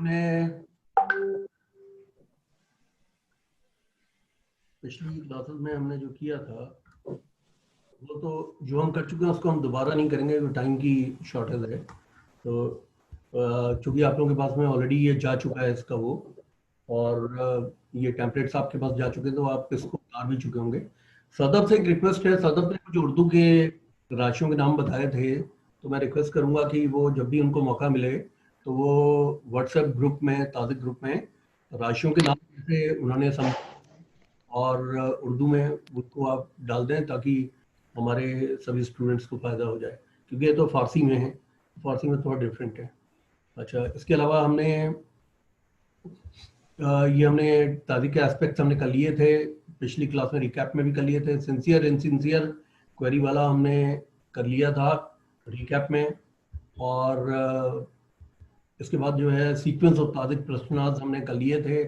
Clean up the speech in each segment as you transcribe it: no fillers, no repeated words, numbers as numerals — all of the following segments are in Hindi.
हमने पिछली क्लासेस में हमने जो किया था वो तो जो हम कर चुके हैं उसको हम दोबारा नहीं करेंगे, टाइम की शॉर्टेज है। तो चूंकि आप लोगों के पास में ऑलरेडी ये जा चुका है इसका वो, और ये टेम्पलेट्स आपके पास जा चुके हैं तो आप इसको उतार भी चुके होंगे। सदब से एक रिक्वेस्ट है, सदब ने कुछ उर्दू के राशियों के नाम बताए थे, तो मैं रिक्वेस्ट करूंगा कि वो जब भी उनको मौका मिले तो वो व्हाट्सएप ग्रुप में, ताज़िक ग्रुप में राशियों के नाम जैसे उन्होंने समझ और उर्दू में उसको आप डाल दें ताकि हमारे सभी स्टूडेंट्स को फ़ायदा हो जाए, क्योंकि ये तो फ़ारसी में है, फ़ारसी में थोड़ा डिफरेंट है। अच्छा, इसके अलावा हमने ये हमने तारीख के एस्पेक्ट्स हमने कर लिए थे, पिछली क्लास में रिकैप में भी कर लिए थे। सिंसियर इनसिंसियर क्वेरी वाला हमने कर लिया था रिकैप में, और इसके बाद जो है सीक्वेंस ऑफ ताज़िक प्रश्नार्थ हमने कर लिए थे।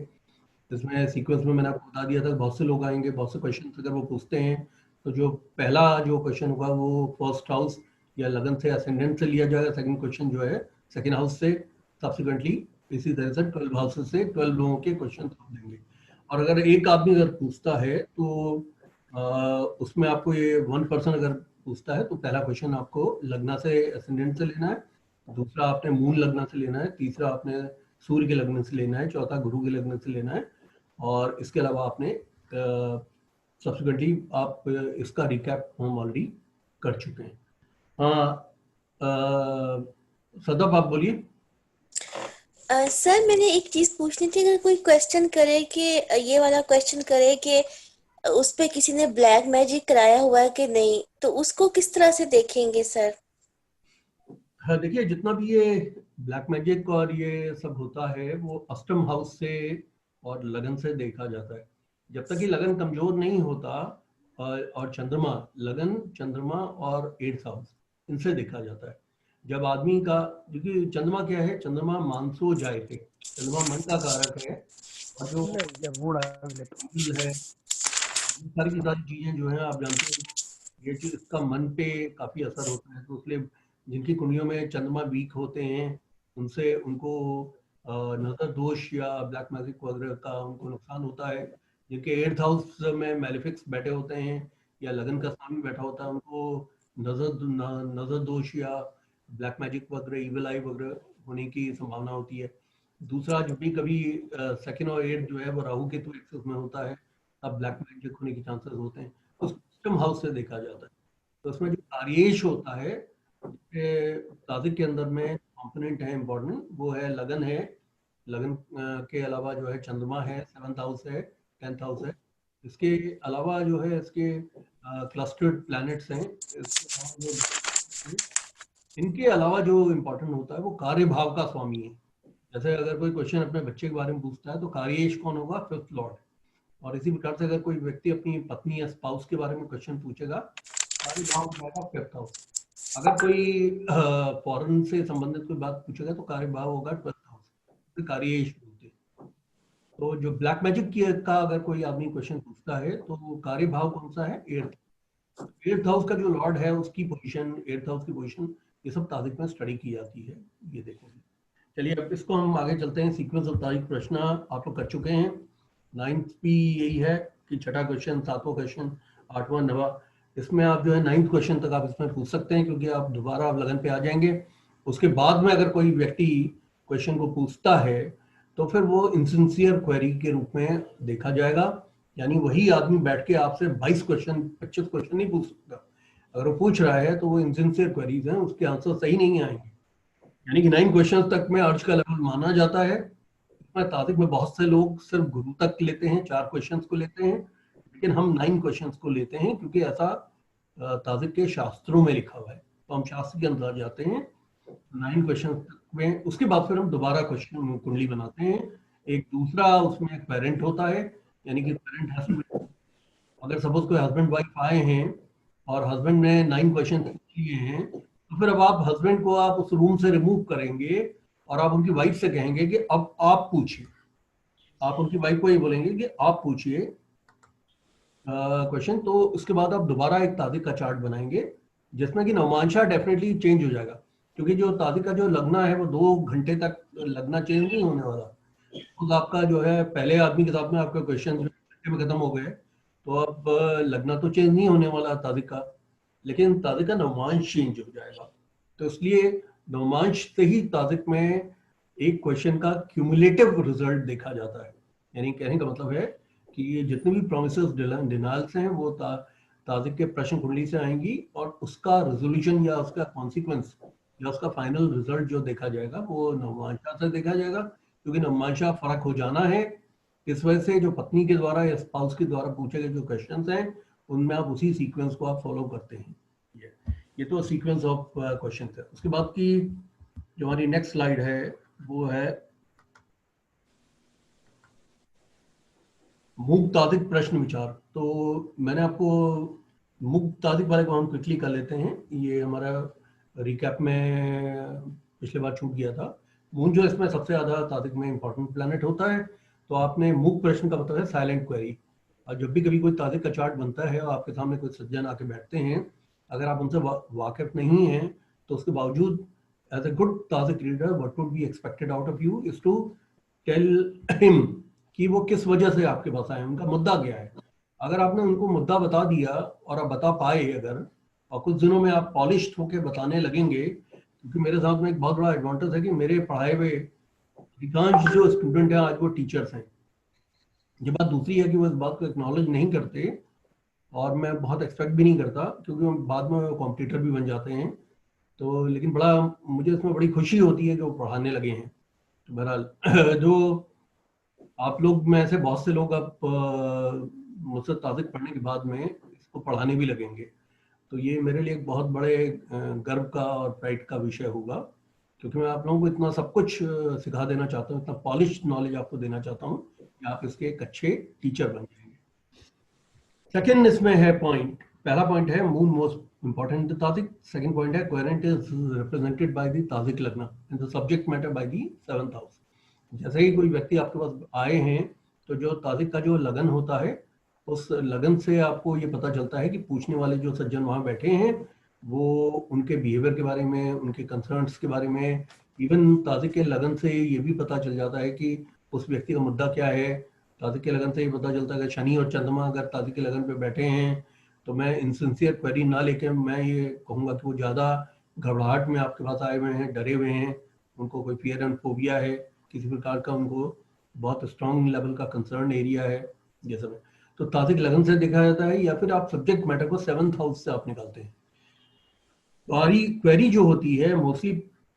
इसमें सीक्वेंस में मैंने आपको बता दिया था बहुत से लोग आएंगे, बहुत से क्वेश्चन अगर वो पूछते हैं तो जो पहला जो क्वेश्चन होगा वो फर्स्ट हाउस या लगन से असेंडेंट से लिया जाएगा, सेकंड क्वेश्चन जो है सेकंड हाउस से, सब्सिक्वेंटली इसी तरह से 12 हाउसेस से 12 लोगों के क्वेश्चन देंगे। और अगर एक आदमी अगर पूछता है तो उसमें आपको ये 1 पर्सन अगर पूछता है तो पहला क्वेश्चन आपको लगना से असेंडेंट से लेना है, दूसरा आपने मून लगना से लेना है, तीसरा आपने सूर्य के लगन से लेना है, चौथा गुरु के लगन से लेना है, और इसके अलावा आपने सब्सिक्वेंटली आप इसका रिकैप हम ऑलरेडी कर चुके हैं। हाँ, सदब आप बोलिए। सर मैंने एक चीज पूछनी थी, अगर कोई क्वेश्चन करे कि ये वाला क्वेश्चन करे कि उस पे किसी ने ब्लैक मैजिक कराया हुआ है कि नहीं, तो उसको किस तरह से देखेंगे सर? हाँ देखिए, जितना भी ये ब्लैक मैजिक और ये सब होता है वो अष्टम हाउस से और लगन से देखा जाता है। जब तक कि लगन कमजोर नहीं होता, और चंद्रमा, लगन चंद्रमा और 8th हाउस इनसे देखा जाता है। जब आदमी का, क्योंकि चंद्रमा क्या है, चंद्रमा मानसो जायते, चंद्रमा मन का कारक है, और जो है सारी की सारी चीजें जो है आप जानते हैं ये चीज इसका मन पे काफी असर होता है। तो इसलिए जिनकी कुंडलियों में चंद्रमा वीक होते हैं उनसे उनको नजर दोष या ब्लैक मैजिक वगैरह का उनको नुकसान होता है। जिनके 8th हाउस में मैलिफिक्स बैठे होते हैं या लगन का स्वामी बैठा होता है उनको नजर दोष या ब्लैक मैजिक वगैरह, इविल आई वगैरह होने की संभावना होती है। दूसरा, जब भी कभी सेकंड और 8th जो है वो राहु केतु एक्सिस में होता है तब ब्लैक मैजिक होने के चांसेस होते हैं। तो सिस्टम हाउस से देखा जाता है। तो उसमें जो कार्येश होता है, ताजिक के अंदर में कंपोनेंट है इंपॉर्टेंट, वो है लगन है। लगन के अलावा जो है चंद्रमा है, 7th हाउस है, 10th हाउस है। इसके अलावा जो है इसके क्लस्टर्ड प्लैनेट्स हैं। इनके अलावा जो इम्पोर्टेंट होता है वो कार्य भाव का स्वामी है। जैसे अगर कोई क्वेश्चन अपने बच्चे के बारे में पूछता है तो कार्येश कौन होगा? 5th Lord. और इसी प्रकार से अगर कोई व्यक्ति अपनी पत्नी या स्पाउस के बारे में क्वेश्चन पूछेगा, कार्य भाव होगा 5th हाउस। अगर कोई फॉरेन से संबंधित कोई बात पूछेगा तो कार्य भाव होगा 12th हाउस, कार्येश बोलते हैं। तो जो ब्लैक मैजिक की का अगर कोई आदमी क्वेश्चन पूछता है तो वो कार्य भाव कौन सा है? 8th हाउस का जो लॉर्ड है उसकी पोजीशन, 8th हाउस की पोजीशन, ये सब तारीख में स्टडी की जाती है, ये देखोगे। चलिए अब इसको हम आगे चलते हैं। सीक्वेंस ऑफ तारीख प्रश्न आप लोग कर चुके हैं। 9th भी यही है कि छठा क्वेश्चन, 7वां क्वेश्चन, 8वां, 9वां, इसमें आप जो है 9th क्वेश्चन तक आप इसमें पूछ सकते हैं, क्योंकि आप दोबारा आप लगन पे आ जाएंगे। उसके बाद में अगर कोई व्यक्ति क्वेश्चन को पूछता है तो फिर वो इनसिंसियर क्वेरी के रूप में देखा जाएगा। यानी वही आदमी बैठ के आपसे 22 क्वेश्चन, 25 क्वेश्चन नहीं पूछ सकता। अगर वो पूछ रहा है तो वो इनसिंसियर क्वेरीज हैं, उसके आंसर सही नहीं आएंगे। यानी कि 9 क्वेश्चन तक में अर्ज का लेवल माना जाता है। इसमें तारीख में बहुत से लोग सिर्फ गुरु तक लेते हैं, 4 क्वेश्चंस को लेते हैं, लेकिन हम 9 क्वेश्चंस को लेते हैं क्योंकि ऐसा ताजिक के शास्त्रों में लिखा हुआ है। तो हम शास्त्र के अंदर जाते हैं 9 क्वेश्चन में। उसके बाद फिर हम दोबारा क्वेश्चन कुंडली बनाते हैं। एक दूसरा उसमें एक पेरेंट होता है, यानी कि पेरेंट हैज टू, अगर सपोज कोई हस्बैंड वाइफ आए हैं और हस्बैंड ने 9 क्वेश्चन किए हैं, तो फिर अब आप हस्बैंड को आप उस रूम से रिमूव करेंगे और आप उनकी वाइफ से कहेंगे कि अब आप पूछिए। आप उनकी वाइफ को ये बोलेंगे कि आप पूछिए क्वेश्चन। तो उसके बाद आप दोबारा एक तारीख का चार्ट बनाएंगे जिसमें कि नवमांशा डेफिनेटली चेंज हो जाएगा। क्योंकि जो ताज़िक का जो लगना है वो 2 घंटे तक लगना चेंज नहीं होने वाला। तो आपका जो है पहले आदमी के साथ में आपके क्वेश्चन घंटे में खत्म हो गए, तो अब लगना तो चेंज नहीं होने वाला ताज़िक का, लेकिन ताज़िक का नवांश चेंज हो जाएगा। तो इसलिए नवांश से ही ताज़िक में एक क्वेश्चन का क्यूमुलेटिव रिजल्ट देखा जाता है। यानी कहने का मतलब है कि ये जितने भी प्रोमिसेस डिनायल्स हैं वो ताज़िक के प्रश्न कुंडली से आएंगी, और उसका रेजोल्यूशन या उसका कॉन्सिक्वेंस या उसका फाइनल रिजल्ट जो देखा जाएगा वो नवमांशा से देखा जाएगा। क्योंकि नवमांशा फर्क हो जाना है, इस वजह से जो पत्नी के द्वारा या स्पाउस के द्वारा पूछे गए जो क्वेश्चंस हैं उनमें आप उसी सीक्वेंस को आप फॉलो करते हैं। ये तो सीक्वेंस ऑफ क्वेश्चन है। उसके बाद की जो हमारी नेक्स्ट स्लाइड है वो है मूक ताज़िक प्रश्न विचार। तो मैंने आपको मूक ताज़िक वाले को हम क्विकली कर लेते हैं, ये हमारा रिकैप में पिछले बार छूट गया था। मून जो इसमें सबसे ज्यादा ताज़िक में इंपॉर्टेंट प्लैनेट होता है। तो आपने मूक प्रश्न का मतलब है साइलेंट क्वेरी। और जब भी कभी कोई ताज़िक का चार्ट बनता है और आपके सामने कोई सज्जन आके बैठते हैं, अगर आप उनसे वाकिफ नहीं हैं तो उसके बावजूद as a good Tajik reader what would be expected out of you is to tell him कि वो किस वजह से आपके पास आए, उनका मुद्दा क्या है। अगर आपने उनको मुद्दा बता दिया और आप बता पाए अगर, और कुछ दिनों में आप पॉलिश्ड होके बताने लगेंगे, क्योंकि मेरे साथ में एक बहुत बड़ा एडवांटेज है कि मेरे पढ़ाए हुए अधिकांश जो स्टूडेंट हैं आज वो टीचर्स हैं। ये बात दूसरी है कि वो इस बात को एक्नॉलेज नहीं करते, और मैं बहुत एक्सपेक्ट भी नहीं करता, क्योंकि बाद में कॉम्पिटिटर भी बन जाते हैं। तो लेकिन बड़ा मुझे इसमें बड़ी खुशी होती है कि वो पढ़ाने लगे हैं। तो बहरहाल जो आप लोग में से बहुत से लोग अब मुझसे ताज़िक पढ़ने के बाद में इसको पढ़ाने भी लगेंगे। तो ये मेरे लिए एक बहुत बड़े गर्व का और प्राइड का विषय होगा, क्योंकि मैं आप लोगों को इतना सब कुछ सिखा देना चाहता हूँ, इतना पॉलिश नॉलेज आपको देना चाहता हूँ कि आप इसके एक अच्छे टीचर बन जाएंगे। सेकंड इसमें है पॉइंट, पहला पॉइंट है moon most important the Tajik. Second point है coherent is represented by the Tajik lagna in the subject matter by the 7th house. जैसे ही कोई व्यक्ति आपके पास आए हैं तो जो ताज़िक का जो लगन होता है उस लगन से आपको ये पता चलता है कि पूछने वाले जो सज्जन वहाँ बैठे हैं वो उनके बिहेवियर के बारे में, उनके कंसर्न्स के बारे में, इवन ताज़िक के लगन से ये भी पता चल जाता है कि उस व्यक्ति का मुद्दा क्या है। ताज़िक के लगन से ये पता चलता है कि शनि और चंद्रमा अगर ताज़िक के लगन पे बैठे हैं तो मैं इनसिंसियर क्वेरी ना लेके मैं ये कहूँगा कि वो ज़्यादा घबराहट में आपके पास आए हुए हैं, डरे हुए हैं, उनको कोई फियर एंड फोबिया है, किसी प्रकार का उनको बहुत स्ट्रॉन्ग लेवल का कंसर्न एरिया है, ये सब है। तो ताज़िक लगन से देखा जाता है, या फिर आप सब्जेक्ट मैटर को 7th हाउस से आप निकालते हैं। हमारी क्वेरी जो होती है mostly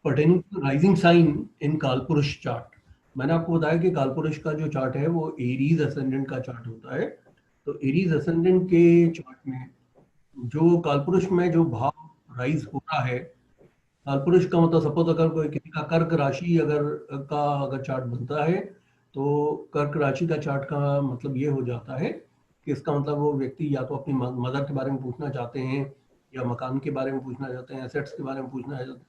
pertaining to rising sign in Kalpurush chart. मैंने आपको बताया कि कालपुरुष का जो चार्ट है वो एरीज असेंडेंट का चार्ट होता है। तो एरीज असेंडेंट के चार्ट में जो कालपुरुष में जो भाव राइज हो रहा है, कालपुरुष का मतलब सपोज अगर कोई किसी का कर्क राशि अगर चार्ट बनता है तो कर्क राशि का चार्ट का मतलब ये हो जाता है कि इसका मतलब वो व्यक्ति या तो अपनी मदर के बारे में पूछना चाहते हैं, या मकान के बारे में पूछना चाहते हैं, एसेट्स के बारे में पूछना चाहते हैं,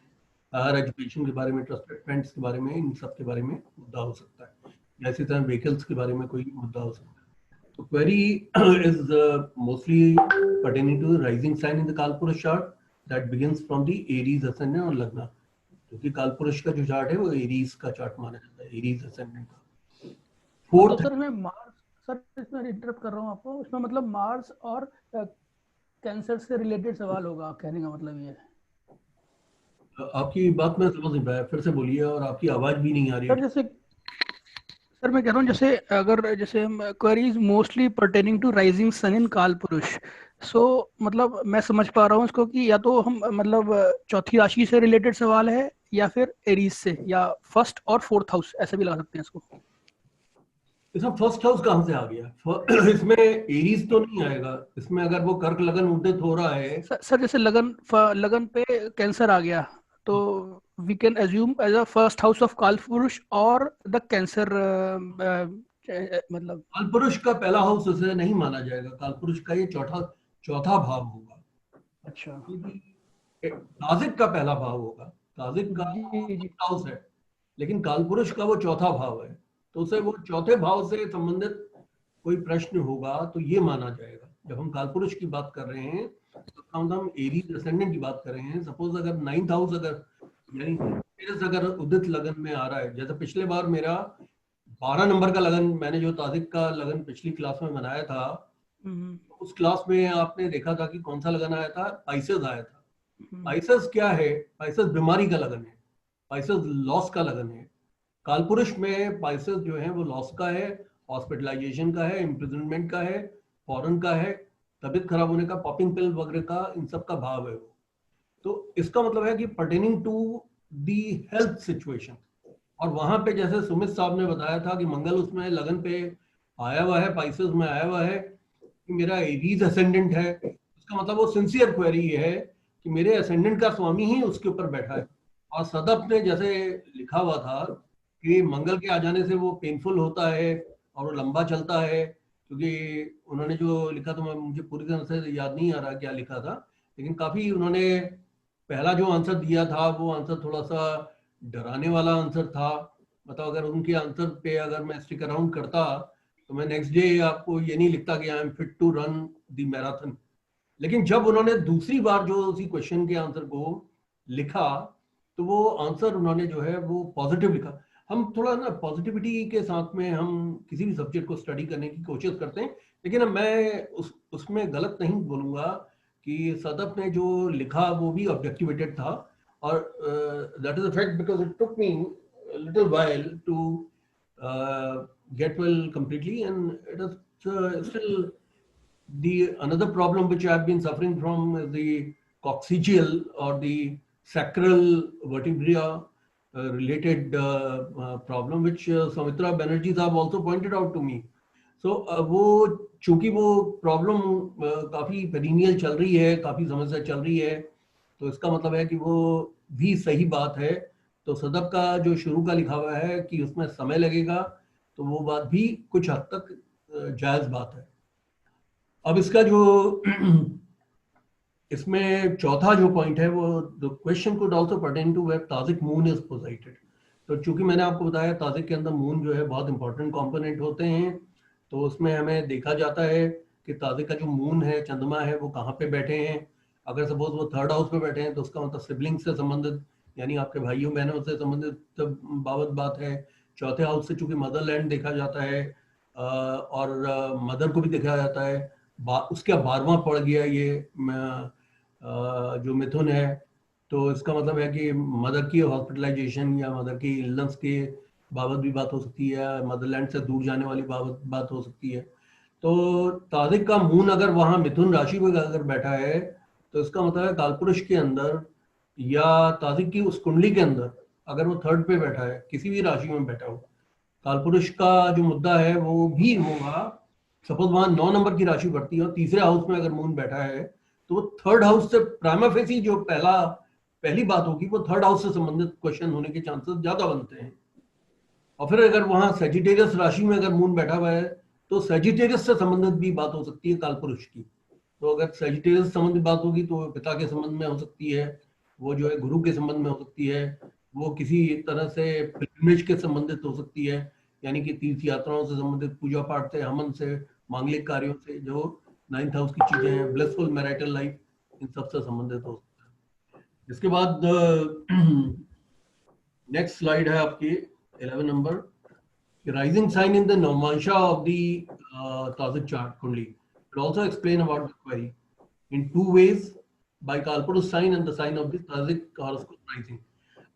हायर एजुकेशन के बारे में, ट्रस्टेड फ्रेंड्स के बारे में, इन सब के बारे में मुद्दा हो सकता है, या इसी तरह व्हीकल्स के बारे में कोई मुद्दा हो सकता है। तो query is mostly pertaining to rising sign in the Kalpurush chart that begins from the Aries ascendant और लग्न, क्योंकि कालपुरुष का जो चार्ट है वो एरीज का चार्ट माना जाता है, एरीज असेंडेंट का। फोर्थ सर मैं मार्स, सर इसमें इंटरप्ट कर रहा हूँ आपको, इसमें मतलब मार्स और कैंसर से रिलेटेड सवाल होगा, कहने का मतलब ये है। आपकी बात मैं समझ नहीं पाया, फिर से बोलिए, और आपकी आवाज भी नहीं आ रही सर जैसे सर मैं कह रहा हूँ जैसे अगर जैसे queries mostly pertaining to rising sun in Kalpurush, so मतलब मैं समझ पा रहा हूँ इसको कि या तो हम मतलब चौथी राशि से रिलेटेड सवाल है या फिर एरीज से, या फर्स्ट और फोर्थ हाउस ऐसे भी लगा सकते हैं इसको। इसमें फर्स्ट हाउस कहाँ से आ गया? इसमें एरीज तो नहीं आएगा इसमें, अगर वो कर्क लगन उदित हो रहा है। सर जैसे लगन पे कैंसर आ गया तो we can assume as a first house of Kalpurush और द कैंसर, मतलब कालपुरुष का पहला हाउस उसे नहीं माना जाएगा, कालपुरुष का ये चौथा भाव होगा। अच्छा ताज़िक का पहला भाव होगा, ताज़िक का जी हाउस है, लेकिन कालपुरुष का वो चौथा भाव है, तो उसे वो चौथे भाव से संबंधित कोई प्रश्न होगा तो ये माना जाएगा। जब हम कालपुरुष की बात कर रहे हैं तो हम एरीज असेंडेंट की बात कर रहे हैं। सपोज अगर 9th हाउस अगर यानी तेरस अगर उदित लगन में आ रहा है, जैसे पिछले बार मेरा 12 नंबर का लगन, मैंने जो ताजिक का लगन पिछली क्लास में बनाया था, उस क्लास में आपने देखा था कि कौन सा लगन आया था, पाइसेस आया था। पाइसेस क्या है? पाइसेस बीमारी का लगन है, पाइसेस लॉस का लगन है। कालपुरुष में पाइसेस जो है वो लॉस का है, हॉस्पिटलाइजेशन का है, इम्प्रिजनमेंट का है, फॉरेन का है, तबीयत खराब होने का, पॉपिंग पिल वगैरह का, इन सब का भाव है वो। तो इसका मतलब है कि pertaining to the health situation. और वहां पे जैसे सुमित साहब ने बताया था कि मंगल उसमें लगन पे आया हुआ है, पाइसेस में आया हुआ है, कि मेरा एरीज असेंडेंट है, इसका मतलब वो सिंसियर क्वेरी ये है कि मेरे असेंडेंट का स्वामी ही उसके ऊपर बैठा है। और सदप ने जैसे लिखा हुआ था कि मंगल के आ जाने से वो पेनफुल होता है और वो लंबा चलता है, क्योंकि उन्होंने जो लिखा था मुझे पूरी तरह से याद नहीं आ रहा क्या लिखा था, लेकिन काफी उन्होंने पहला जो आंसर दिया था वो आंसर थोड़ा सा डराने वाला आंसर था। मतलब अगर उनके आंसर पे अगर मैं स्टिक अराउंड करता तो मैं नेक्स्ट डे आपको ये नहीं लिखता कि I am fit to run the marathon. लेकिन जब उन्होंने दूसरी बार जो उसी क्वेश्चन के आंसर को लिखा, तो वो आंसर उन्होंने जो है वो पॉजिटिव लिखा। हम थोड़ा ना पॉजिटिविटी के साथ में हम किसी भी सब्जेक्ट को स्टडी करने की कोशिश करते हैं, लेकिन अब मैं उसमें गलत नहीं बोलूंगा कि सदफ ने जो लिखा वो भी ऑब्जेक्टिवेटेड था। और that is a fact because it took me little while to get well completely, and it is still the another problem which I have been suffering from is the coccygeal or the sacral vertebra related problem, which Samitra Banerjee have also pointed out to me. So वो चूंकि वो प्रॉब्लम काफी पेरिनियल चल रही है, काफी समस्या चल रही है, तो इसका मतलब है कि वो भी सही बात है। तो सदब का जो शुरू का लिखा हुआ है कि उसमें समय लगेगा, तो वो बात भी कुछ हद तक जायज बात है। अब इसका जो इसमें चौथा जो पॉइंट है वो the question could also pertain to where Tajik moon is posited. तो चूंकि मैंने आपको बताया ताजिक के अंदर मून जो है बहुत इंपॉर्टेंट कंपोनेंट होते हैं, तो उसमें हमें देखा जाता है कि ताजिक का जो मून है, चंद्रमा है, वो कहाँ पे बैठे हैं। अगर सपोज वो थर्ड हाउस पे बैठे हैं तो उसका मतलब सिबलिंग से संबंधित, यानी आपके भाइयों बहनों से संबंधित बाबत बात है। चौथे हाउस से चूंकि मदरलैंड देखा जाता है और मदर को भी देखा जाता है। उसका 12वां पड़ गया ये जो मिथुन है, तो इसका मतलब है कि मदर की हॉस्पिटलाइजेशन या मदर की इलनेस के बाबत भी बात हो सकती है, मदरलैंड से दूर जाने वाली बात हो सकती है। तो ताजिक का मून अगर वहां मिथुन राशि में अगर बैठा है, तो इसका मतलब है कालपुरुष के अंदर या ताजिक की उस कुंडली के अंदर अगर वो थर्ड पे बैठा है, किसी भी राशि में बैठा हो, कालपुरुष का जो मुद्दा है वो भी होगा। सपोज वहां 9 नंबर की राशि बढ़ती है और तीसरे हाउस में अगर मून बैठा है, तो वो थर्ड हाउस से प्राइमा फेसी जो पहली बात होगी वो थर्ड हाउस से संबंधित क्वेश्चन होने के चांसेस ज्यादा बनते हैं। और फिर अगर वहां सेजिटेरियस राशि में अगर मून बैठा हुआ है, तो सेजिटेरियस से संबंधित भी बात हो सकती है कालपुरुष की। तो अगर सेजिटेरियस संबंधित बात होगी तो पिता के संबंध में हो सकती है, वो जो है गुरु के संबंध में हो सकती है, वो किसी तरह से पिलग्रिमेज के संबंधित हो सकती है, यानी कि तीर्थ यात्राओं से संबंधित, पूजा पाठ से, हवन से, मांगलिक कार्यों से, जो 9th हाउस की चीजें हैं, ब्लेसफुल मैरिटल लाइफ, इन सब से संबंधित हो सकता है। इसके बाद नेक्स्ट स्लाइड है आपकी 11 number, rising sign in the Navamsha of the Tazik chart Kundli. It also explain about the query in two ways, by Kalpurus sign and the sign of the Tazik horoscope rising.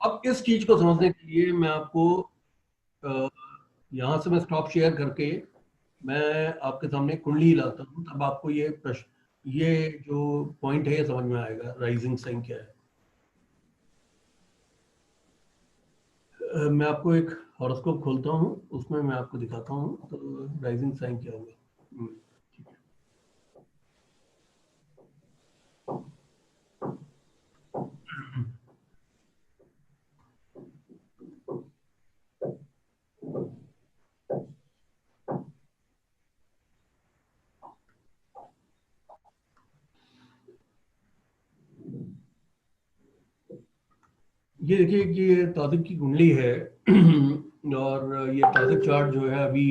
अब इस चीज को समझने के लिए मैं आपको यहाँ से मैं स्टॉप शेयर करके मैं आपके सामने कुंडली लाता हूँ, तब आपको ये प्रश्न, ये जो पॉइंट है ये समझ में आएगा राइजिंग साइन क्या है। मैं आपको एक हॉरोस्कोप खोलता हूँ, उसमें मैं आपको दिखाता हूँ तो राइजिंग साइन क्या होगा। ये देखिए कि ये ताजिक की कुंडली है और ये ताजिक चार्ट जो है अभी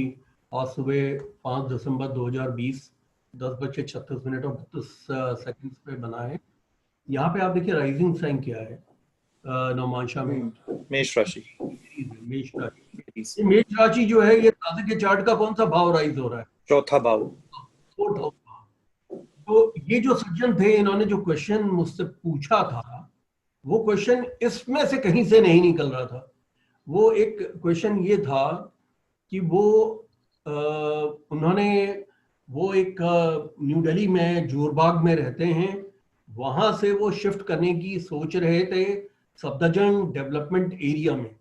आज सुबह 5 दिसंबर 2020 10:36 और 32 सेकंड्स पे बना है। यहाँ पे आप देखिए राइजिंग साइन क्या है। नवमांशा में? मेष राशि। मेष राशि। ये मेष राशि जो है ये ताज़े के चार्ट का कौन सा भाव राइज हो रहा है? चौथा भाव। फोर्थ हाउस भाव। तो ये जो सज्जन थे इन्होंने जो क्वेश्चन मुझसे पूछा था वो क्वेश्चन इसमें से कहीं से नहीं निकल रहा था। वो एक क्वेश्चन ये था कि वो उन्होंने वो एक न्यू दिल्ली में जोरबाग में रहते हैं, वहां से वो शिफ्ट करने की सोच रहे थे सफदरजंग डेवलपमेंट एरिया में,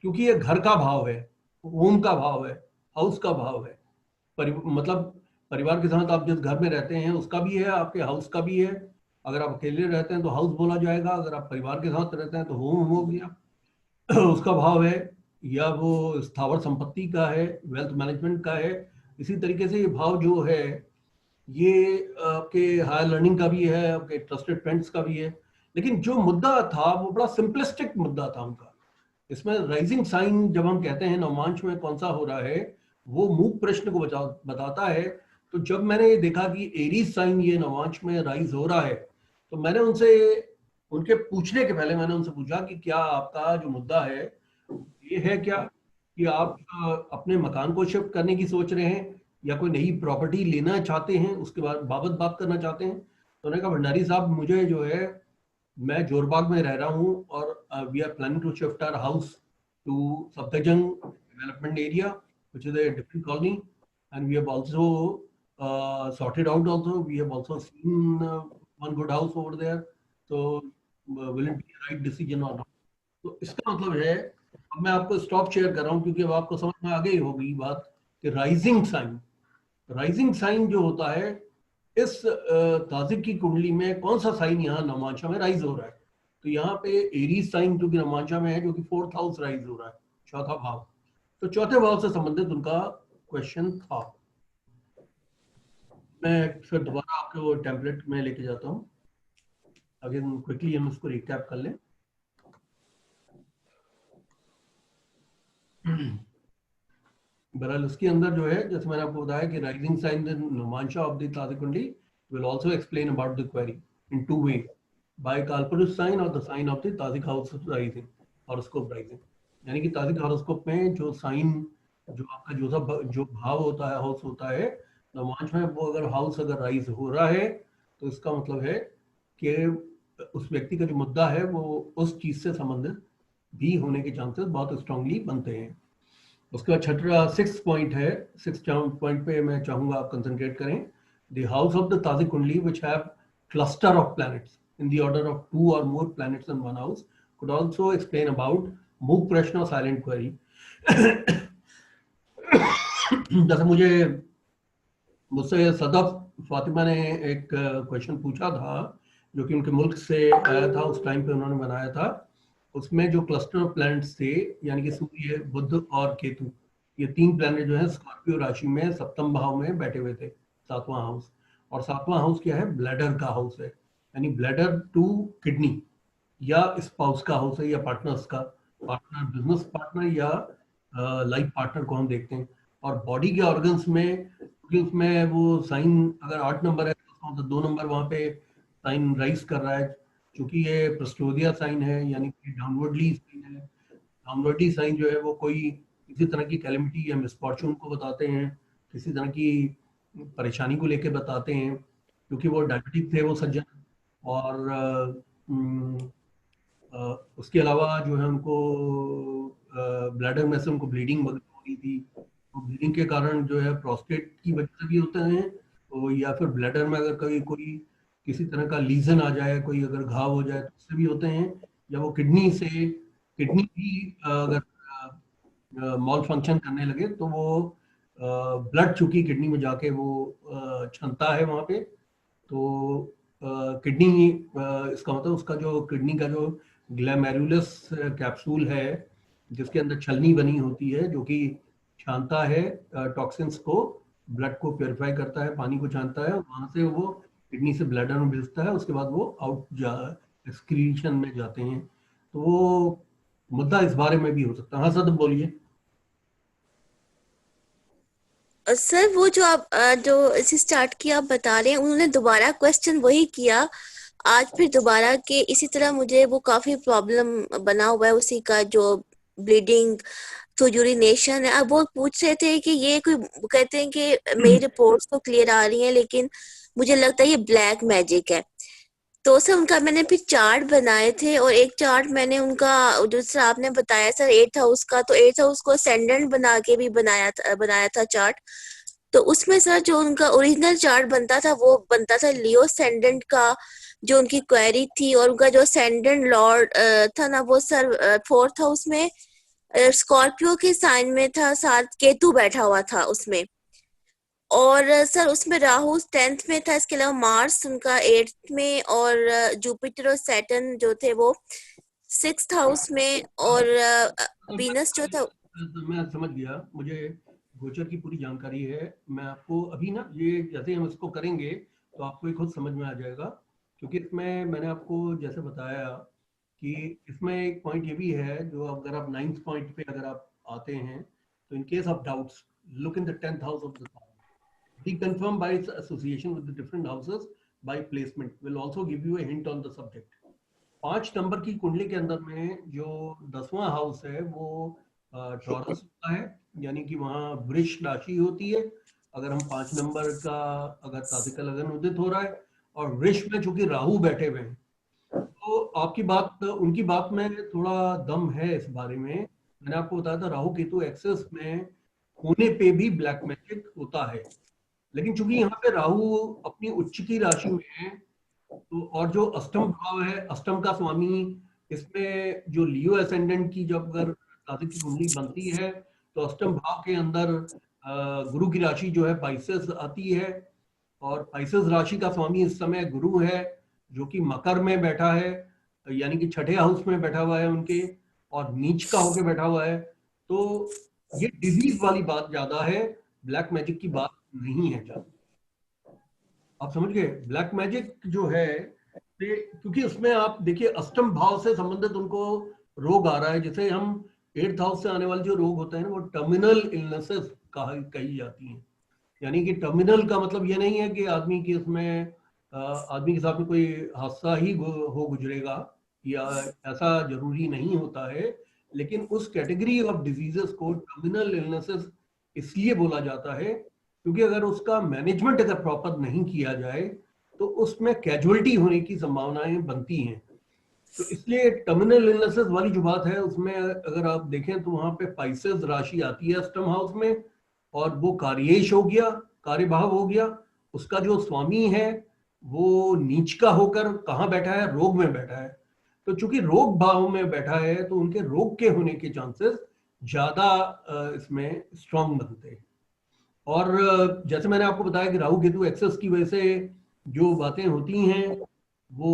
क्योंकि ये घर का भाव है, होम का भाव है, हाउस का भाव है। मतलब परिवार के साथ आप जिस घर में रहते हैं उसका भी है, आपके हाउस का भी है। अगर आप अकेले रहते हैं तो हाउस बोला जाएगा, अगर आप परिवार के साथ रहते हैं तो होम हो गया उसका भाव है, या वो स्थावर संपत्ति का है, वेल्थ मैनेजमेंट का है। इसी तरीके से ये भाव जो है ये आपके हायर लर्निंग का भी है, आपके ट्रस्टेड फ्रेंड्स का भी है। लेकिन जो मुद्दा था वो बड़ा सिंपलिस्टिक मुद्दा था उनका। इसमें राइजिंग साइन जब हम कहते हैं नवमांश में कौन सा हो रहा है, वो मूक प्रश्न को बताता है। तो जब मैंने ये देखा कि एरीज साइन ये नवमांश में राइज हो रहा है, तो मैंने उनसे, उनके पूछने के पहले मैंने उनसे पूछा कि क्या आपका जो मुद्दा है ये है क्या कि आप अपने मकान को शिफ्ट करने की सोच रहे हैं या कोई नई प्रॉपर्टी लेना चाहते हैं, उसके बाद बाबत बात करना चाहते हैं? तो उन्होंने कहा भंडारी साहब मुझे जो है, मैं जोरबाग में रह रहा हूँ और we are planning to shift our house to Safdarjung development area which is a different colony, and we have also sorted out also, we have also seen one good house over there, so will it be a right decision or not? तो इसका मतलब है, अब मैं आपको स्टॉप शेयर कर रहा हूँ क्योंकि अब आपको समझ में आ गई होगी बात कि राइजिंग साइन जो होता है इस ताजिक की कुंडली में कौन सा साइन यहाँ नवमांशा में राइज हो रहा है। तो यहाँ पे एरीज साइन जो कि नवमांशा में है, जो कि फोर्थ हाउस राइज हो रहा है, चौथा भाव। तो चौथे भाव से संबंधित उनका क्वेश्चन था। मैं फिर दोबारा आपको टेम्पलेट में लेके जाता हूँ, अगर क्विकली हम इसको रिकैप कर लें। बहरहाल उसके अंदर जो है, जैसे मैंने आपको बताया कि rising sign in Navamsha of the Tajik kundli will also explain about the query in two way, by Kalpurush sign और the sign of the Tajik house rising, horoscope rising. यानी कि ताज़िक हॉरोस्कोप में जो साइन, जो आपका जो भाव होता है, हाउस होता है नवमांश में, वो अगर हाउस अगर राइज हो रहा है तो इसका मतलब है कि उस व्यक्ति का जो मुद्दा है वो उस चीज से संबंधित भी होने के चांसेस बहुत स्ट्रांगली बनते हैं। उसके बाद छठा 6th पॉइंट है, 6th पॉइंट पे मैं चाहूंगा आप कंसंट्रेट करें। The house of the Tajik कुंडली which have cluster of planets in the order of 2 or more planets in one house could also explain about मूक प्रश्न और साइलेंट क्वेरी। जैसे मुझसे सदफ फातिमा ने एक क्वेश्चन पूछा था जो कि उनके मुल्क से आया था, उस टाइम पे उन्होंने बनाया था। उसमें जो क्लस्टर ऑफ प्लैनेट्स थे, यानी कि सूर्य, बुध और केतु, ये 3 प्लैनेट जो है स्कॉर्पियो राशि में सप्तम भाव में बैठे हुए थे, 7वां हाउस। और 7वां हाउस क्या है? ब्लैडर का हाउस है, यानी ब्लैडर टू किडनी या स्पाउस का हाउस है, या पार्टनर्स का, पार्टनर, बिजनेस पार्टनर या लाइफ पार्टनर को हम देखते हैं। और बॉडी के ऑर्गन्स में, क्योंकि उसमें वो साइन अगर 8 नंबर है तो 2 नंबर वहाँ पे साइन राइज कर रहा है, क्योंकि ये प्रस्टोदिया साइन है, यानी कि डाउनवर्डली साइन है। डाउनवर्डली साइन जो है वो कोई किसी तरह की कैलेमिटी या मिसफॉर्चून को बताते हैं, किसी तरह की परेशानी को लेके बताते हैं। क्योंकि वो डायबिटिक थे वो सज्जन, और उसके अलावा जो है उनको ब्लैडर में से उनको ब्लीडिंग हो रही थी। तो ब्लीडिंग के कारण जो है प्रोस्टेट की वजह से भी होते हैं, तो या फिर ब्लैडर में अगर कोई किसी तरह का लीजन आ जाए, कोई अगर घाव हो जाए तो उससे भी होते हैं, या वो किडनी भी अगर मॉल फंक्शन करने लगे तो वो ब्लड चूंकि किडनी में जाके वो क्षमता है वहाँ पे, तो किडनी इसका मतलब उसका जो किडनी का जो ग्लैमेरुलस कैप्सूल है जिसके अंदर छलनी बनी होती है, जो कि छानता है टॉक्सिन्स को, ब्लड को प्योरीफाई करता है, पानी को छानता है, और वहाँ से वो किडनी से ब्लैडर में भेजता है, उसके बाद वो एक्सक्रीशन में जाते हैं। तो वो मुद्दा इस बारे में भी हो सकता है। हाँ सर बोलिए। सर वो जो आप जो इसे स्टार्ट किया आप बता रहे हैं, उन्होंने दोबारा क्वेश्चन वही किया, आज फिर दोबारा के इसी तरह मुझे वो काफी प्रॉब्लम बना हुआ है, उसी का जो ब्लीडिंग तो यूरिनेशन है। अब वो पूछ रहे थे कि ये कोई, कहते हैं कि मेरी रिपोर्ट्स तो क्लियर आ रही हैं लेकिन मुझे लगता है ये ब्लैक मैजिक है। तो सर उनका मैंने फिर चार्ट बनाए थे, और एक चार्ट मैंने उनका जो सर आपने बताया सर 8 हाउस का, तो 8 हाउस को असेंडेंट बना के भी बनाया था चार्ट। तो उसमें सर जो उनका ओरिजिनल चार्ट बनता था वो बनता था लियो असेंडेंट का, जो उनकी क्वेरी थी, और उनका जो असेंडेंट लॉर्ड था ना वो सर 4th हाउस में स्कॉर्पियो के साइन में था, साथ केतु बैठा हुआ था उसमें। और सर उसमें राहु 10th में था, इसके अलावा मार्स उनका 8th में, और जुपिटर और सैटर्न जो थे वो 6th हाउस में, और वीनस जो था। मैं समझ गया, मुझे गोचर की पूरी जानकारी है। मैं आपको अभी ना ये जैसे हम इसको करेंगे तो आपको ये खुद समझ में आ जाएगा, क्योंकि इसमें मैंने आपको जैसे बताया कि इसमें एक पॉइंट ये भी है, जो अगर आप 9th पॉइंट पे अगर आप आते हैं तो in case of doubts look in the 10th house of the sign, reconfirm by its association with the different houses by placement will also give you a hint on the subject। 5 number की कुंडली के अंदर में जो 10वां हाउस है वो टॉरस होता है, यानी कि वहाँ वृष राशि होती है। अगर हम 5 नंबर का अगर तात्विक लगन उदित हो रहा है और वृष में चूंकि राहु बैठे हुए हैं, तो आपकी बात उनकी बात में थोड़ा दम है इस बारे में। मैंने आपको बताया था राहु केतु एक्सेस में होने पे भी ब्लैक मैजिक होता है, लेकिन चूंकि यहाँ पे राहु अपनी उच्च की राशि में है, तो और जो अष्टम भाव है, अष्टम का स्वामी, इसमें जो लियो एसेंडेंट की जब अगर तात्विक की कुंडली बनती है तो अष्टम भाव के अंदर गुरु की राशि जो है पाइसेस आती है, और पाइसेस राशि का स्वामी इस समय गुरु है, जो कि मकर में बैठा है, यानी कि 6ठे हाउस में बैठा हुआ है उनके, और नीच का होके बैठा हुआ है। तो ये डिजीज वाली बात ज्यादा है, ब्लैक मैजिक की बात नहीं है ज्यादा। आप समझ गए? ब्लैक मैजिक जो है क्योंकि उसमें आप देखिए अष्टम भाव से संबंधित उनको रोग आ रहा है, जैसे हम 8th हाउस से आने वाले जो रोग होते हैं ना वो टर्मिनल इलनेसेस कही जाती हैं। यानी कि टर्मिनल का मतलब ये नहीं है कि आदमी के उसमें आदमी के साथ में कोई हादसा ही हो गुजरेगा, या ऐसा जरूरी नहीं होता है, लेकिन उस कैटेगरी ऑफ डिजीजेस को टर्मिनल इलनेसेस इसलिए बोला जाता है क्योंकि अगर उसका मैनेजमेंट अगर प्रॉपर नहीं किया जाए तो उसमें कैजुअलिटी होने की संभावनाएं बनती हैं। तो इसलिए टर्मिनल इलनेसेस वाली जो बात है उसमें अगर आप देखें तो वहां पे पाइसेस राशि आती है अष्टम हाउस में, और वो कार्येश हो गया, कार्यभाव हो गया, उसका जो स्वामी है वो नीच का होकर कहाँ बैठा है, रोग में बैठा है। तो चूंकि रोग भाव में बैठा है तो उनके रोग के होने के चांसेस ज्यादा इसमें स्ट्रांग बनते हैं। और जैसे मैंने आपको बताया कि राहु केतु एक्सेस की वजह से जो बातें होती हैं वो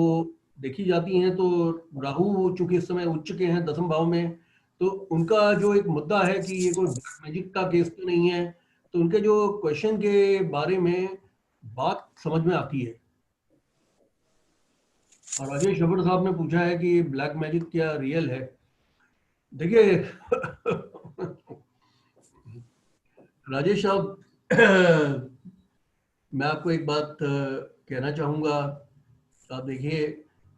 देखी जाती हैं, तो राहु चूंकि इस समय उच्च के हैं 10वें भाव में, तो उनका जो एक मुद्दा है कि ये कोई ब्लैक मैजिक का केस तो नहीं है, तो उनके जो क्वेश्चन के बारे में बात समझ में आती है। और राजेश शबर साहब ने पूछा है कि ब्लैक मैजिक क्या रियल है। देखिए राजेश साहब मैं आपको एक बात कहना चाहूँगा। आप देखिए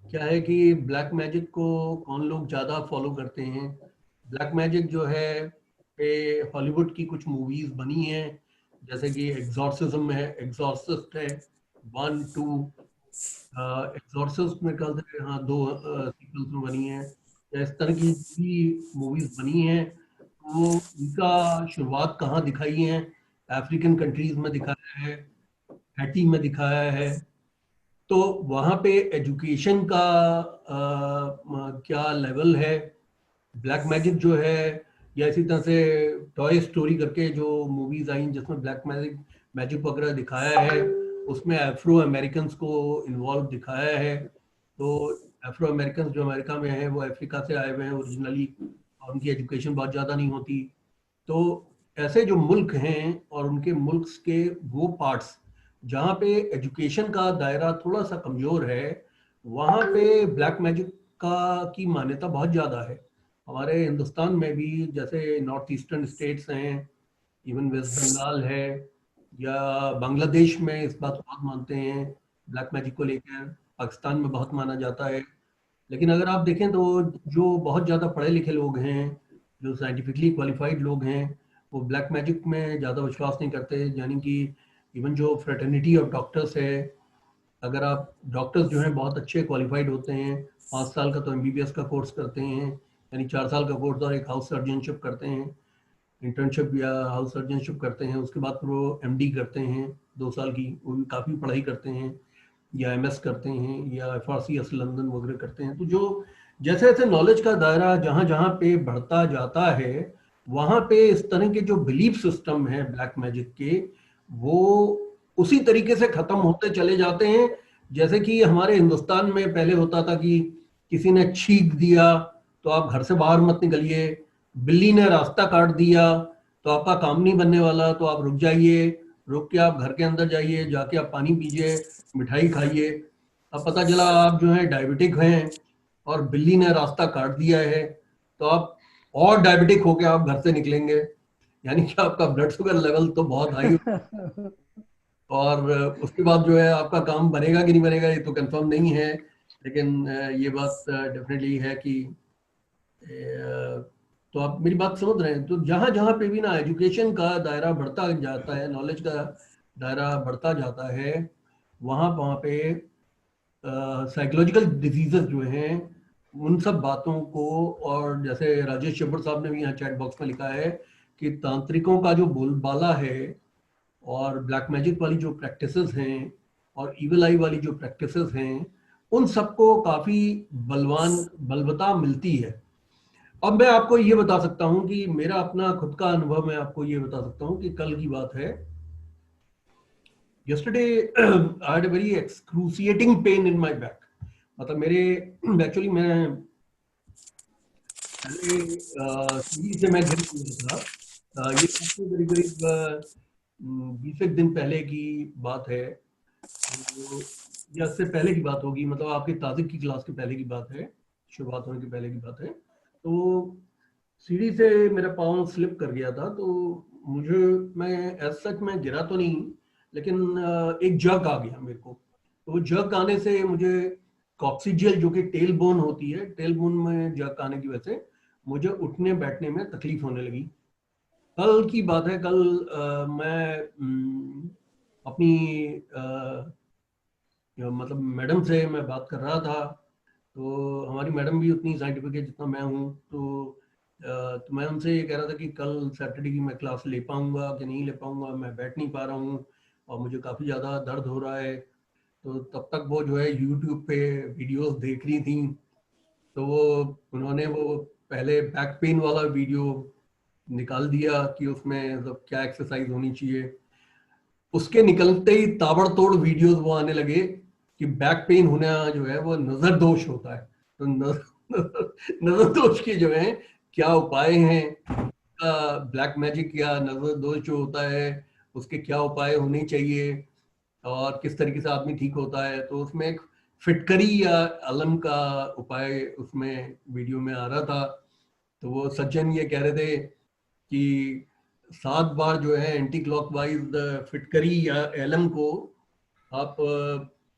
क्या है कि ब्लैक मैजिक को कौन लोग ज़्यादा फॉलो करते हैं। ब्लैक मैजिक जो है पे हॉलीवुड की कुछ मूवीज़ बनी हैं, जैसे कि एग्जॉर्सिज्म है, एग्जॉर्सिस्ट है 1, 2, एग्जॉर्सिस्ट में कल से हाँ 2 सीक्वल्स में बनी है, इस तरह की भी मूवीज़ बनी हैं। तो इनका शुरुआत कहाँ दिखाई है, अफ्रीकन कंट्रीज में दिखाया है, हैटी में दिखाया है। तो वहाँ पे एजुकेशन का क्या लेवल है, ब्लैक मैजिक जो है, या इसी तरह से टॉय स्टोरी करके जो मूवीज आई जिसमें ब्लैक मैजिक मैजिक वगैरह दिखाया है, उसमें अफ्रो अमेरिकन को इन्वॉल्व दिखाया है। तो अफ्रो अमेरिकन जो अमेरिका में है वो अफ्रीका से आए हुए हैं ओरिजिनली, और उनकी एजुकेशन बहुत ज़्यादा नहीं होती। तो ऐसे जो मुल्क हैं और उनके मुल्क के वो पार्ट्स जहाँ पे एजुकेशन का दायरा थोड़ा सा कमजोर है, वहाँ पे ब्लैक मैजिक का की मान्यता बहुत ज़्यादा है। हमारे हिंदुस्तान में भी जैसे नॉर्थ ईस्टर्न स्टेट्स हैं, इवन वेस्ट बंगाल है, या बांग्लादेश में इस बात को बहुत मानते हैं ब्लैक मैजिक को लेकर, पाकिस्तान में बहुत माना जाता है। लेकिन अगर आप देखें तो जो बहुत ज़्यादा पढ़े लिखे लोग हैं, जो साइंटिफिकली क्वालिफाइड लोग हैं, वो ब्लैक मैजिक में ज़्यादा विश्वास नहीं करते। यानी कि इवन जो फ्रेटर्निटी ऑफ डॉक्टर्स है, अगर आप डॉक्टर्स जो हैं बहुत अच्छे क्वालिफाइड होते हैं, 5 साल का तो MBBS का कोर्स करते हैं, यानी 4 साल का कोर्स और एक हाउस सर्जनशिप करते हैं, इंटर्नशिप या हाउस सर्जनशिप करते हैं, उसके बाद फिर वो MD करते हैं 2 साल की, वो भी काफ़ी पढ़ाई करते हैं, या MS करते हैं, या FRCS लंदन वगैरह करते हैं। तो जो जैसे जैसे नॉलेज का दायरा जहाँ जहाँ पे बढ़ता जाता है, वहाँ पे इस तरह के जो बिलीफ सिस्टम है ब्लैक मैजिक के, वो उसी तरीके से खत्म होते चले जाते हैं। जैसे कि हमारे हिंदुस्तान में पहले होता था कि किसी ने छींक दिया तो आप घर से बाहर मत निकलिए, बिल्ली ने रास्ता काट दिया तो आपका काम नहीं बनने वाला, तो आप रुक जाइए, रुक के आप घर के अंदर जाइए, जाके आप पानी पीजिए, मिठाई खाइए। अब पता चला आप जो है डायबिटिक हैं और बिल्ली ने रास्ता काट दिया है, तो आप और डायबिटिक होके आप घर से निकलेंगे, यानी कि आपका ब्लड शुगर लेवल तो बहुत हाई, और उसके बाद जो है आपका काम बनेगा कि नहीं बनेगा ये तो कंफर्म नहीं है। लेकिन ये बात डेफिनेटली है कि तो आप मेरी बात समझ रहे हैं। तो जहाँ जहाँ पे भी ना एजुकेशन का दायरा बढ़ता जाता है, नॉलेज का दायरा बढ़ता जाता है, वहाँ पे साइकोलॉजिकल डिजीजेस जो हैं उन सब बातों को, और जैसे राजेश चब्बर साहब ने भी यहाँ चैट बॉक्स में लिखा है कि तांत्रिकों का जो बोलबाला है और ब्लैक मैजिक वाली जो प्रैक्टिसेस हैं और इविल आई वाली जो प्रैक्टिसेस हैं, उन सबको काफ़ी बलवता मिलती है। अब मैं आपको ये बता सकता हूँ कि मेरा अपना खुद का अनुभव मैं आपको ये बता सकता हूँ कि कल की बात है, yesterday I had a very excruciating pain in my back। मतलब मेरे एक्चुअली मैं पहले सीढ़ी से मैं गिर गया था। ये करीब करीब 20 दिन पहले की बात है, तो या उससे पहले की बात होगी, मतलब आपकी ताज़िक की क्लास के पहले की बात है, शुरुआत होने के पहले की बात है। तो सीढ़ी से मेरा पाँव स्लिप कर गया था, तो मुझे, मैं एज सच में गिरा तो नहीं, लेकिन एक जर्क आ गया मेरे को। तो वो जर्क आने से मुझे कॉक्सिजियल जो कि टेल बोन होती है, टेल बोन में जर्क आने की वजह से मुझे उठने बैठने में तकलीफ होने लगी। कल की बात है, कल मैं अपनी मतलब मैडम से मैं बात कर रहा था, तो हमारी मैडम भी उतनी साइंटिफिक है जितना मैं हूँ। तो मैं उनसे ये कह रहा था कि कल सैटरडे की मैं क्लास ले पाऊँगा कि नहीं ले पाऊँगा, मैं बैठ नहीं पा रहा हूँ और मुझे काफ़ी ज़्यादा दर्द हो रहा है। तो तब तक वो जो है यूट्यूब पे वीडियोस देख रही थी, तो उन्होंने वो पहले बैक पेन वाला वीडियो निकाल दिया कि उसमें मतलब क्या एक्सरसाइज होनी चाहिए। उसके निकलते ही ताबड़तोड़ वीडियोस वो आने लगे कि बैक पेन होना जो है वो नजर दोष होता है। तो नजर दोष के जो है क्या उपाय हैं, ब्लैक मैजिक या नजर दोष जो होता है उसके क्या उपाय होने चाहिए और किस तरीके से आदमी ठीक होता है। तो उसमें एक फिटकरी या अलम का उपाय उसमें वीडियो में आ रहा था। तो वो सज्जन ये कह रहे थे कि 7 बार जो है एंटी क्लॉकवाइज फिटकरी या एलम को आप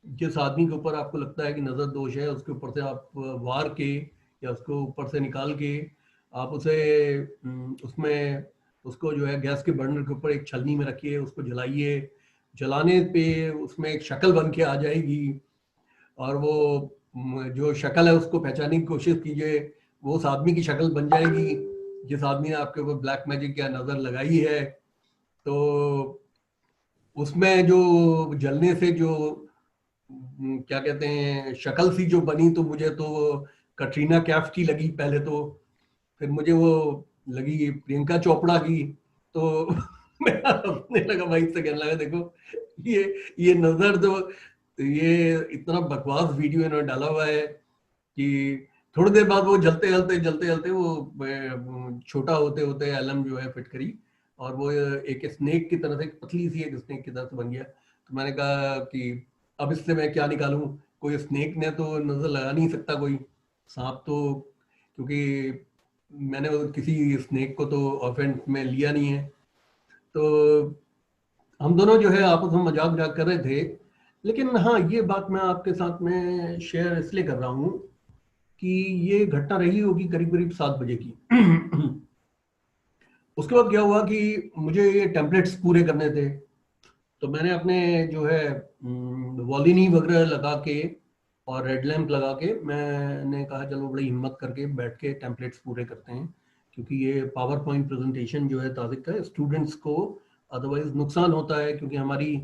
जिस आदमी के ऊपर आपको लगता है कि नजर दोष है उसके ऊपर से आप वार के या उसको ऊपर से निकाल के आप उसे उसमें उसको जो है गैस के बर्नर के ऊपर एक छलनी में रखिए, उसको जलाइए, जलाने पे उसमें एक शक्ल बन के आ जाएगी और वो जो शक्ल है उसको पहचानने की कोशिश कीजिए, वो उस आदमी की शक्ल बन जाएगी जिस आदमी ने आपके ऊपर ब्लैक मैजिक या नजर लगाई है। तो उसमें जो जलने से जो क्या कहते हैं शक्ल सी जो बनी, तो मुझे तो कटरीना कैफ की लगी पहले, तो फिर मुझे वो लगी प्रियंका चोपड़ा की। तो मैं हंसने लगा भाई से, कहने लगा देखो ये नजर तो ये इतना बकवास वीडियो इन्होंने डाला हुआ है कि थोड़ी देर बाद वो जलते जलते वो छोटा होते होते एलम जो है फिटकरी और वो एक स्नेक की तरह से, पतली सी एक स्नेक की तरह से बन गया। तो मैंने कहा कि अब इससे मैं क्या निकालूं, कोई स्नेक ने तो नजर लगा नहीं सकता कोई सांप, तो क्योंकि मैंने किसी स्नेक को तो ऑफेंस में लिया नहीं है। तो हम दोनों जो है आपस में मजाक कर रहे थे लेकिन हाँ, ये बात मैं आपके साथ में शेयर इसलिए कर रहा हूँ कि ये घटना रही होगी करीब करीब 7 बजे की। उसके बाद क्या हुआ कि मुझे ये टेम्पलेट्स पूरे करने थे, तो मैंने अपने जो है वॉलिनी वगैरह लगा के और रेड लैम्प लगा के मैंने कहा चलो बड़ी हिम्मत करके बैठ के टेम्पलेट्स पूरे करते हैं, क्योंकि ये पावर पॉइंट प्रेजेंटेशन जो है ताजिक का स्टूडेंट्स को अदरवाइज नुकसान होता है, क्योंकि हमारी